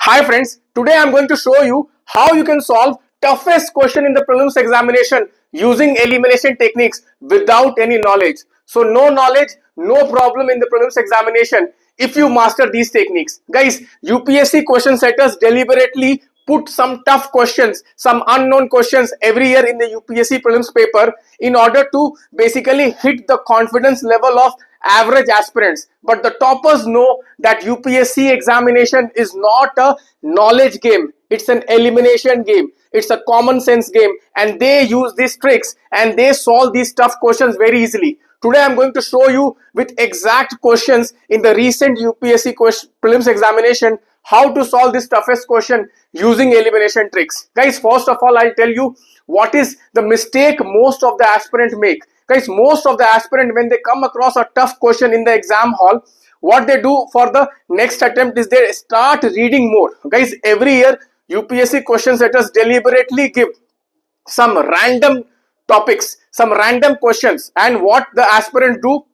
Hi friends, today I am going to show you how you can solve toughest question in the prelims examination using elimination techniques without any knowledge. So no knowledge, no problem in the prelims examination if you master these techniques. Guys, UPSC question setters deliberately put some tough questions, some unknown questions every year in the UPSC prelims paper in order to basically hit the confidence level of average aspirants. But the toppers know that UPSC examination is not a knowledge game, it's an elimination game, it's a common sense game, and they use these tricks and they solve these tough questions very easily. Today I'm going to show you with exact questions in the recent UPSC prelims examination how to solve this toughest question using elimination tricks. Guys, first of all, I'll tell you what is the mistake most of the aspirants make. Guys, most of the aspirant, when they come across a tough question in the exam hall, what they do for the next attempt is they start reading more. Guys, every year UPSC question setters deliberately give some random topics, some random questions, and what the aspirant do,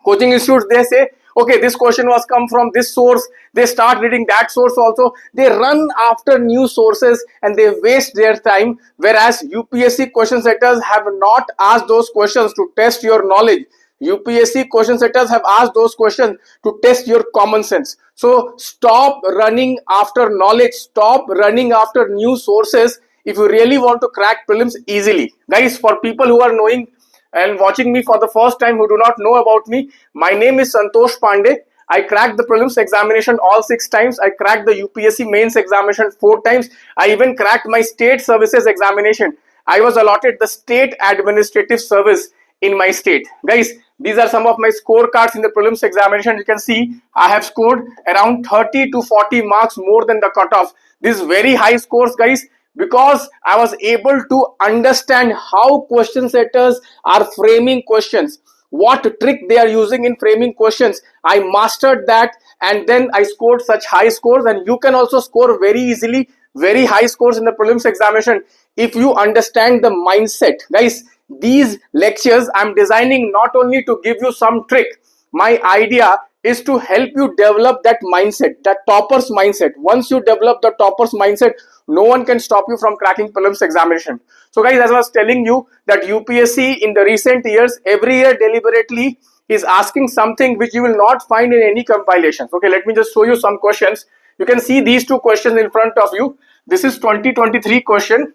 coaching institutes, they say, okay, this question was come from this source. They start reading that source also. They run after new sources and they waste their time, whereas UPSC question setters have not asked those questions to test your knowledge. UPSC question setters have asked those questions to test your common sense. So stop running after knowledge, stop running after new sources if you really want to crack prelims easily. Guys, for people who are knowing and watching me for the first time who do not know about me, my name is Santosh Pandey. I cracked the prelims examination all 6 times. I cracked the UPSC mains examination 4 times. I even cracked my state services examination. I was allotted the state administrative service in my state. Guys, these are some of my scorecards in the prelims examination. You can see I have scored around 30 to 40 marks more than the cutoff. These very high scores, guys, because I was able to understand how question setters are framing questions, what trick they are using in framing questions. I mastered that and then I scored such high scores, and you can also score very easily very high scores in the prelims examination if you understand the mindset. Guys, these lectures I'm designing not only to give you some trick. My idea is to help you develop that mindset, that topper's mindset. Once you develop the topper's mindset, no one can stop you from cracking prelims examination. So guys, as I was telling you that UPSC in the recent years, every year deliberately is asking something which you will not find in any compilations. Okay, let me just show you some questions. You can see these 2 questions in front of you. This is 2023 question.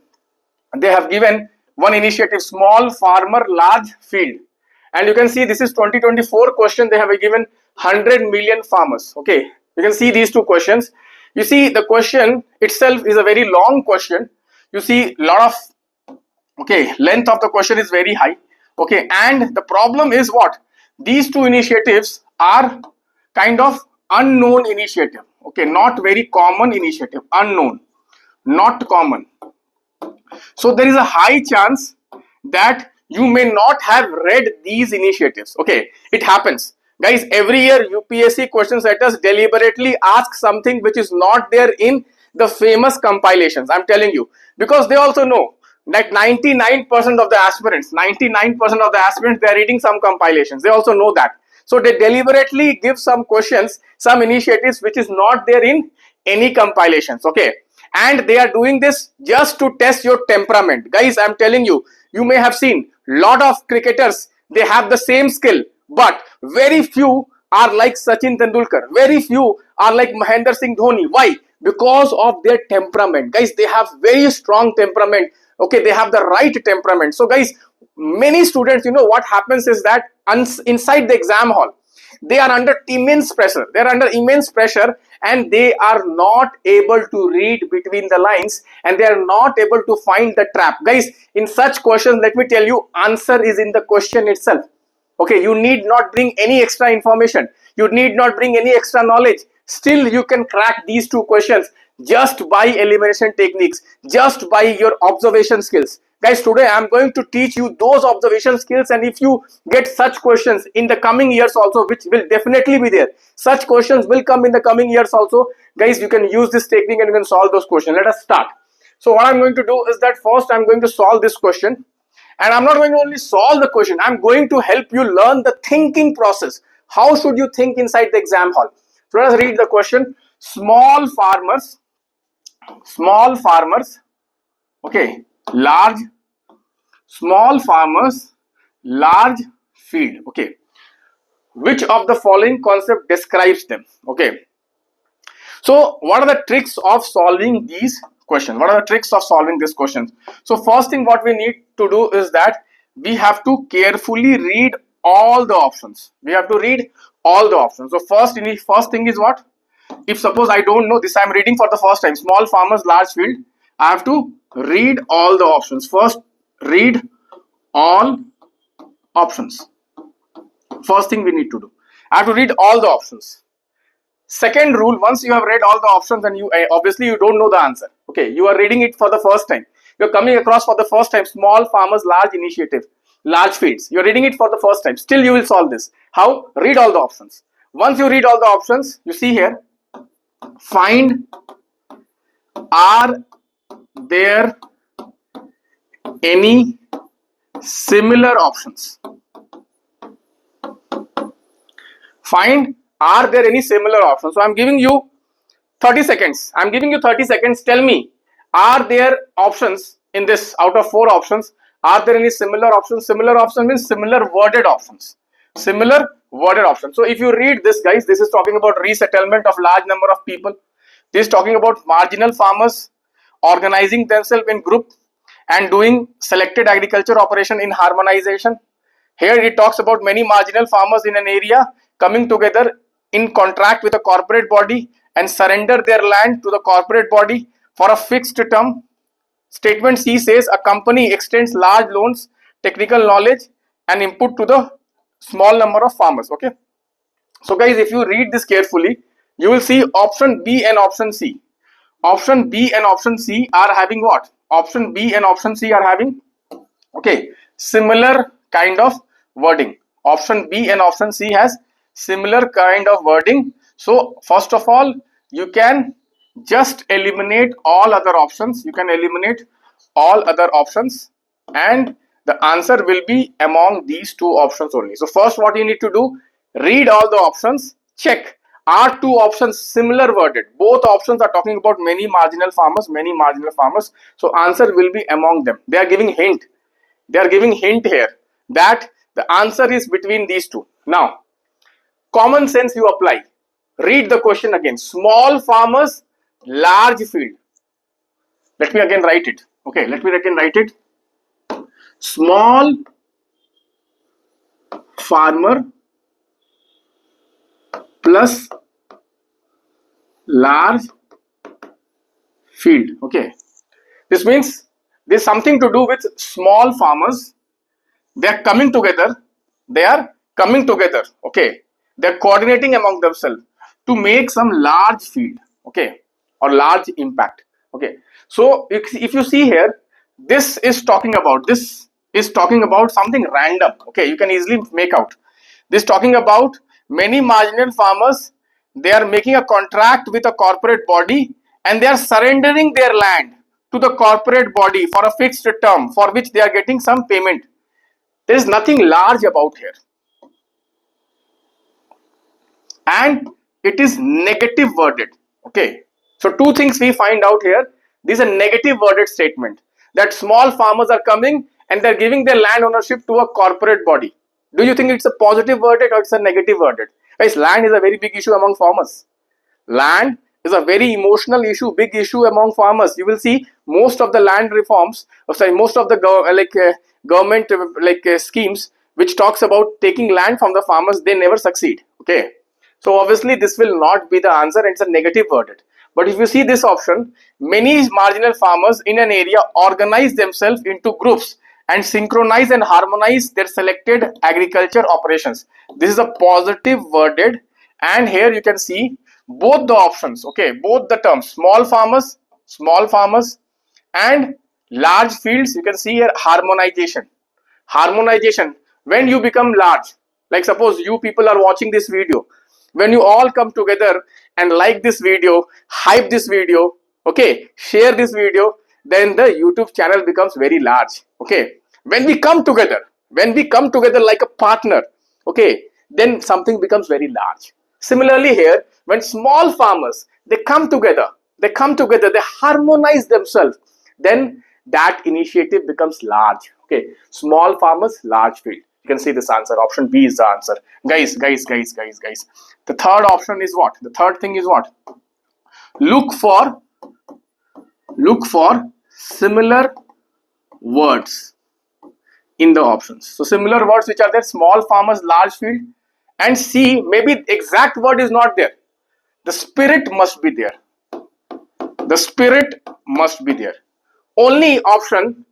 They have given one initiative, small farmer, large field. And you can see this is 2024 question. They have given 100 million farmers. Okay, you can see these 2 questions. You see the question itself is a very long question. You see a lot of, okay, length of the question is very high. Okay, and the problem is what? These 2 initiatives are kind of unknown initiative. Okay, not very common initiative, unknown, not common. So there is a high chance that you may not have read these initiatives. Okay, it happens. Guys, every year UPSC question setters deliberately ask something which is not there in the famous compilations. I'm telling you, because they also know that 99% of the aspirants, 99% of the aspirants, they are reading some compilations. They also know that. So they deliberately give some questions, some initiatives which is not there in any compilations. Okay, and they are doing this just to test your temperament. Guys, I'm telling you, you may have seen lot of cricketers, they have the same skill, but very few are like Sachin Tendulkar. Very few are like Mahendra Singh Dhoni. Why? Because of their temperament. Guys, they have very strong temperament. Okay, they have the right temperament. So guys, many students, you know what happens is that inside the exam hall, they are under immense pressure. They are under immense pressure and they are not able to read between the lines and they are not able to find the trap. Guys, in such questions, let me tell you, answer is in the question itself. Okay, you need not bring any extra information. You need not bring any extra knowledge. Still, you can crack these 2 questions just by elimination techniques, just by your observation skills. Guys, today I am going to teach you those observation skills, and if you get such questions in the coming years also, which will definitely be there, such questions will come in the coming years also, guys, you can use this technique and you can solve those questions. Let us start. So what I'm going to do is that first I'm going to solve this question, and I'm not going to only solve the question, I'm going to help you learn the thinking process. How should you think inside the exam hall? So let us read the question. Small farmers small farmers, okay, small farmers, large field, okay. Which of the following concept describes them? Okay. So what are the tricks of solving these questions? What are the tricks of solving these questions? So first thing what we need to do is that we have to carefully read all the options. We have to read all the options. So first thing is what? If suppose I don't know this, I am reading for the first time, small farmers, large field, I have to read all the options. First, read all options. First thing we need to do, I have to read all the options. Second rule, once you have read all the options and you obviously you don't know the answer, okay, you are reading it for the first time, you're coming across for the first time small farmers, large initiative, large fields, you're reading it for the first time, still you will solve this. How? Read all the options. Once you read all the options, you see here, find, are there any similar options? Find, are there any similar options? So I'm giving you 30 seconds. I'm giving you 30 seconds. Tell me, are there options in this out of 4 options? Are there any similar options? Similar option means similar worded options. Similar worded options. So if you read this, guys, this is talking about resettlement of large number of people. This is talking about marginal farmers organizing themselves in group and doing selected agriculture operation in harmonization. Here it talks about many marginal farmers in an area coming together in contract with a corporate body and surrender their land to the corporate body for a fixed term. Statement C says a company extends large loans, technical knowledge and input to the small number of farmers. Okay. So guys, if you read this carefully, you will see option B and option C. Option B and option C are having what? Option B and option C are having, okay, similar kind of wording. Option B and option C has similar kind of wording. So first of all, you can just eliminate all other options. You can eliminate all other options and the answer will be among these 2 options only. So first what you need to do, read all the options, check, are 2 options similar worded? Both options are talking about many marginal farmers, many marginal farmers. So answer will be among them. They are giving hint. They are giving hint here that the answer is between these 2. Now, common sense you apply. Read the question again. Small farmers, large field. Let me again write it. Okay, let me again write it. Small farmer plus large field. Okay, this means there's something to do with small farmers. They are coming together. They are coming together. Okay, they are coordinating among themselves to make some large field. Okay, or large impact. Okay, so if you see here, this is talking about something random. Okay, you can easily make out. This talking about many marginal farmers. They are making a contract with a corporate body and they are surrendering their land to the corporate body for a fixed term for which they are getting some payment. There is nothing large about here. And it is negative worded. Okay. So 2 things we find out here. This is a negative worded statement that small farmers are coming and they're giving their land ownership to a corporate body. Do you think it's a positive worded or it's a negative worded? Guys, land is a very big issue among farmers. Land is a very emotional issue, big issue among farmers. You will see most of the land reforms, most of the government schemes which talks about taking land from the farmers, they never succeed. Okay, so obviously this will not be the answer and it's a negative worded. But if you see this option, many marginal farmers in an area organize themselves into groups and synchronize and harmonize their selected agriculture operations. This is a positive worded, and here you can see both the options. Okay, both the terms, small farmers and large fields. You can see here harmonization. When you become large, like suppose you people are watching this video, when you all come together and like this video, hype this video, okay, share this video, then the YouTube channel becomes very large. Okay, when we come together like a partner, okay, then something becomes very large. Similarly here, when small farmers, they come together they come together, they harmonize themselves, then that initiative becomes large. Okay, small farmers, large field. You can see this answer. Option B is the answer. Guys. The third option is what? The third thing is what? Look for similar words in the options. So similar words which are there, small farmers, large field, and C, maybe exact word is not there. The spirit must be there. The spirit must be there. Only option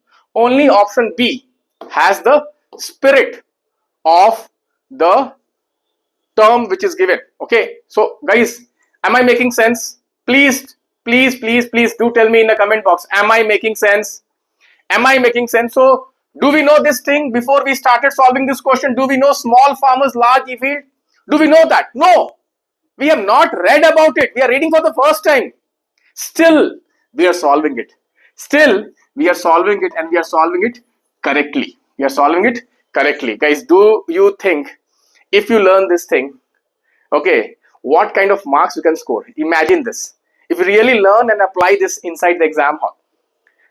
B has the spirit of the term which is given. Okay, so guys, am I making sense? Please do tell me in the comment box. Am I making sense? Am I making sense? So do we know this thing before we started solving this question? Do we know small farmers, large field? Do we know that? No, we have not read about it. We are reading for the first time. Still we are solving it. Still we are solving it, and we are solving it correctly. We are solving it correctly. Guys, do you think if you learn this thing, okay, what kind of marks you can score? Imagine this. If you really learn and apply this inside the exam hall,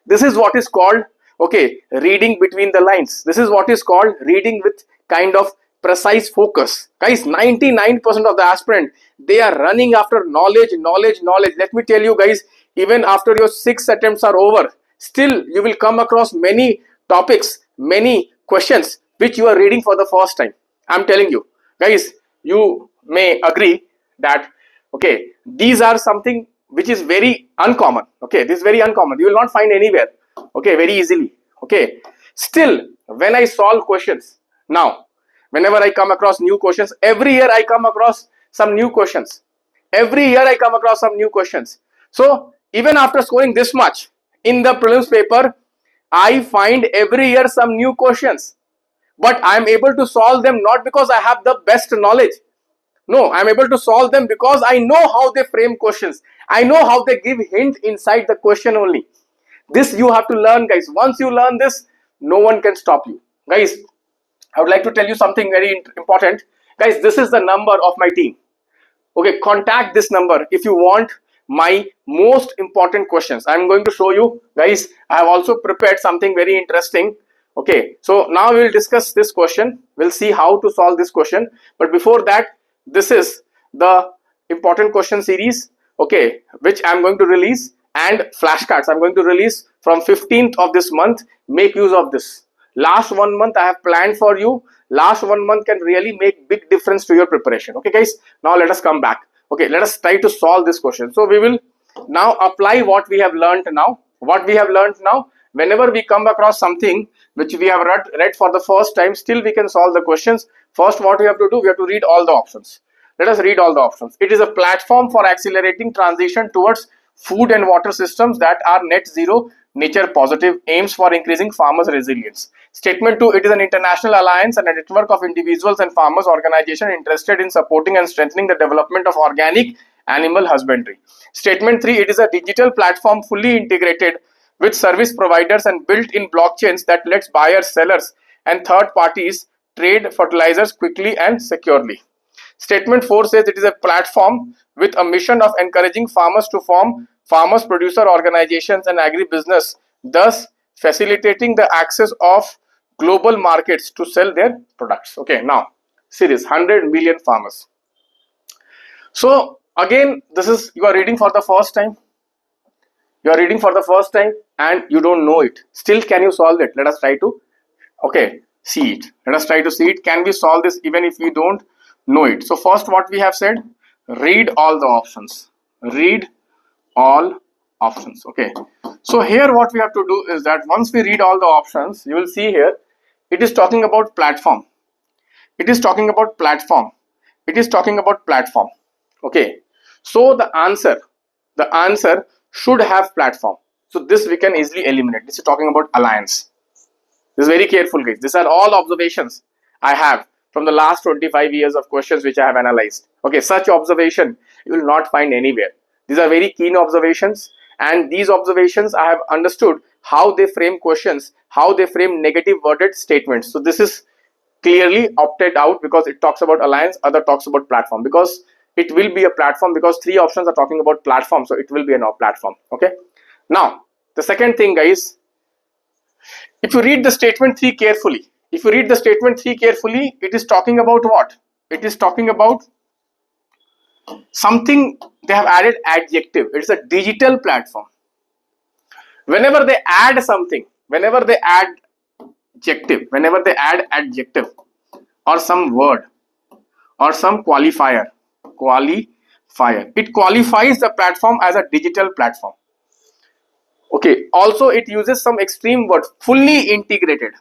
this is what is called, okay, reading between the lines. This is what is called reading with kind of precise focus. Guys, 99% of the aspirant, they are running after knowledge. Let me tell you guys, even after your 6 attempts are over, still you will come across many topics, many questions which you are reading for the first time. I'm telling you guys, you may agree that, okay, these are something which is very uncommon. Okay, this is very uncommon. You will not find anywhere, okay, very easily. Okay, still when I solve questions now, whenever I come across new questions, every year I come across some new questions. So even after scoring this much in the prelims paper, I find every year some new questions, but I am able to solve them not because I have the best knowledge. No, I am able to solve them because I know how they frame questions. I know how they give hint inside the question only. This you have to learn, guys. Once you learn this, no one can stop you. Guys, I would like to tell you something very important. Guys, this is the number of my team. Okay, contact this number if you want my most important questions. I'm going to show you, guys. I have also prepared something very interesting. Okay, so now we will discuss this question. We'll see how to solve this question. But before that, this is the important question series, okay, which I'm going to release, and flashcards I'm going to release from 15th of this month. Make use of this. Last 1 month I have planned for you. Last 1 month can really make big difference to your preparation. Okay guys, now let us come back. Okay, let us try to solve this question. So we will now apply what we have learned now. Whenever we come across something which we have read for the first time, still we can solve the questions. First, what we have to do, we have to read all the options. Let us read all the options. It is a platform for accelerating transition towards food and water systems that are net zero, nature positive, aims for increasing farmers' resilience. Statement 2, it is an international alliance and a network of individuals and farmers organizations interested in supporting and strengthening the development of organic animal husbandry. Statement 3, it is a digital platform fully integrated with service providers and built in blockchains that lets buyers, sellers, and third parties trade fertilizers quickly and securely. Statement 4 says it is a platform with a mission of encouraging farmers to form farmers, producer organizations and agribusiness, thus facilitating the access of global markets to sell their products. Okay, now see this, 100 million farmers. So again, this is, you are reading for the first time. And you don't know it. Still, can you solve it? Let us try to, okay, see it. Let us try to see it. Can we solve this even if we don't know it? So first, what we have said, read all the options. Read all options. Okay. So here what we have to do is that once we read all the options, you will see here, it is talking about platform. It is talking about platform. Okay. So the answer should have platform. So this we can easily eliminate. This is talking about alliance. This is very careful, guys. These are all observations I have from the last 25 years of questions which I have analyzed. Okay, such observation you will not find anywhere. These are very keen observations, and these observations I have understood how they frame questions, how they frame negative worded statements. So this is clearly opted out because it talks about alliance, other talks about platform. Because it will be a platform, because three options are talking about platform, so it will be a platform. Okay, now the second thing, guys, if you read the statement 3 carefully, it is talking about what? It is talking about something. They have added adjective. It's a digital platform. Whenever they add something, whenever they add adjective or some word or some qualifier, it qualifies the platform as a digital platform. Okay, also it uses some extreme word, fully integrated.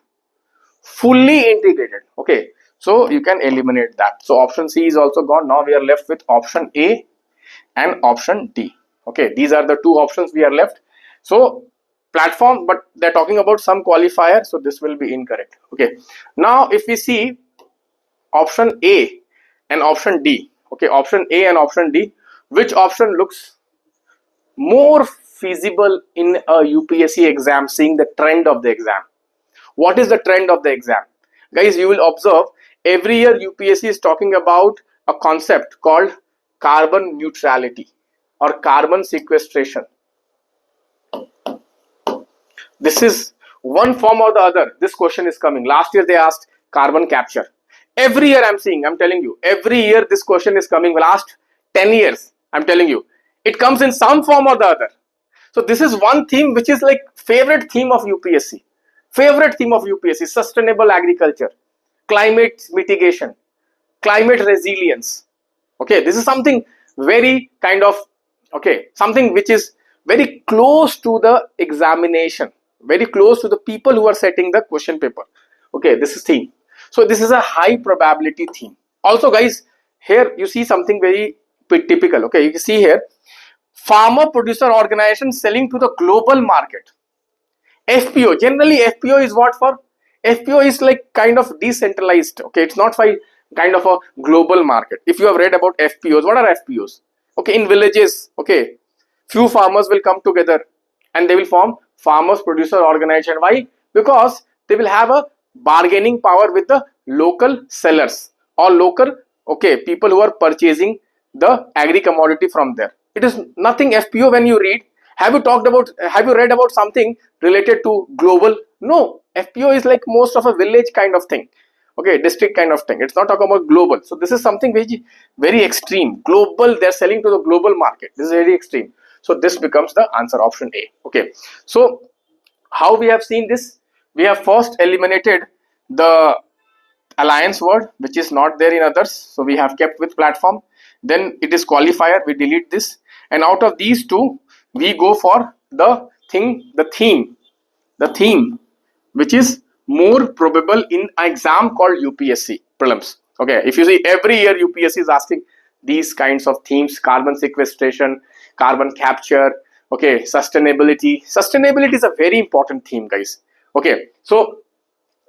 Okay, so you can eliminate that. So option C is also gone. Now we are left with option A and option D. Okay, these are the two options we are left. So platform, but they're talking about some qualifier, so this will be incorrect. Okay, now if we see option A and option D, okay, option A and option D, which option looks more feasible in a UPSC exam, seeing the trend of the exam? What is the trend of the exam? Guys, you will observe every year UPSC is talking about a concept called carbon neutrality or carbon sequestration. This is one form or the other. This question is coming. Last year they asked carbon capture. Every year I'm telling you, every year this question is coming. Last 10 years, I'm telling you, it comes in some form or the other. So this is one theme which is like favorite theme of UPSC. Sustainable agriculture, climate mitigation, climate resilience. Okay, this is something very kind of, okay, something which is very close to the examination, very close to the people who are setting the question paper. Okay, this is theme. So this is a high probability theme. Also, guys, here you see something very typical. Okay, you can see here, farmer producer organization selling to the global market. FPO, generally FPO is what for? FPO is like kind of decentralized. Okay, it's not for kind of a global market. If you have read about FPOs, what are FPOs? Okay, in villages, okay, few farmers will come together and they will form farmers producer organization. Why? Because they will have a bargaining power with the local sellers or local, okay, people who are purchasing the agri commodity from there. It is nothing FPO when you read. Have you read about something related to global? No, FPO is like most of a village kind of thing. Okay, district kind of thing. It's not talking about global. So this is something very extreme. Global, they're selling to the global market. This is very extreme. So this becomes the answer, option A. Okay, so how we have seen this? We have first eliminated the alliance word, which is not there in others. So we have kept with platform. Then it is qualifier, we delete this. And out of these two, we go for the theme, which is more probable in an exam called UPSC Prelims. Okay, if you see every year UPSC is asking these kinds of themes: carbon sequestration, carbon capture, okay, sustainability. Sustainability is a very important theme, guys. Okay, so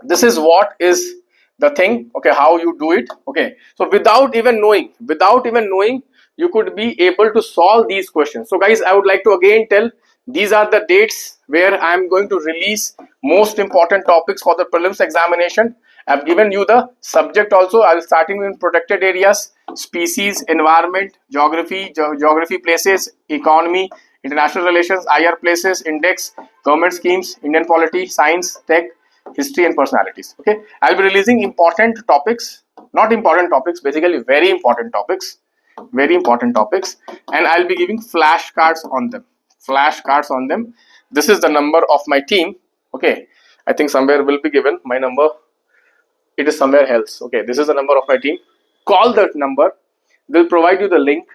this is what is the thing. Okay, how you do it. Okay, so without even knowing, you could be able to solve these questions. So guys, I would like to again tell, these are the dates where I am going to release most important topics for the prelims examination. I have given you the subject also. I will starting in protected areas, species, environment, geography, places, economy, international relations, IR places, index, government schemes, Indian polity, science, tech, history and personalities. Okay, I will be releasing important topics, not important topics, basically very important topics, and I'll be giving flashcards on them. This is the number of my team. Okay, I think somewhere will be given my number. It is somewhere else. Okay, this is the number of my team. Call that number. They'll provide you the link.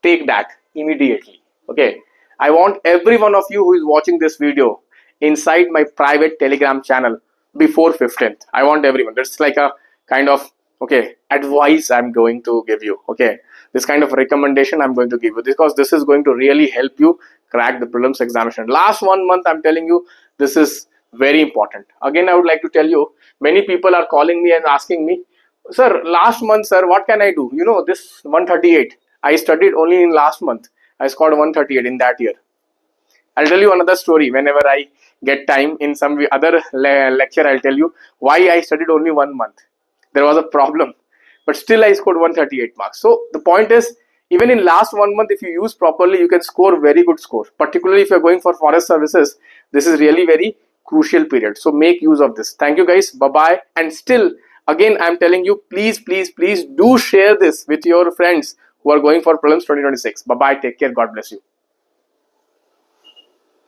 Take that immediately. Okay, I want every one of you who is watching this video inside my private Telegram channel before 15th. I want everyone. That's like a kind of, okay, advice I'm going to give you. Okay, this kind of recommendation I'm going to give you, because this is going to really help you crack the prelims examination. Last 1 month, I'm telling you, this is very important. Again, I would like to tell you, many people are calling me and asking me, sir, last month, sir, what can I do? You know, this 138, I studied only in last month. I scored 138 in that year. I'll tell you another story whenever I get time in some other lecture. I'll tell you why I studied only 1 month. There was a problem. but still I scored 138 marks. So the point is, even in last 1 month, if you use properly, you can score very good score. Particularly if you're going for forest services, this is really very crucial period. So make use of this. Thank you guys. Bye-bye. And still, again, I'm telling you, please do share this with your friends who are going for prelims 2026. Bye-bye. Take care. God bless you.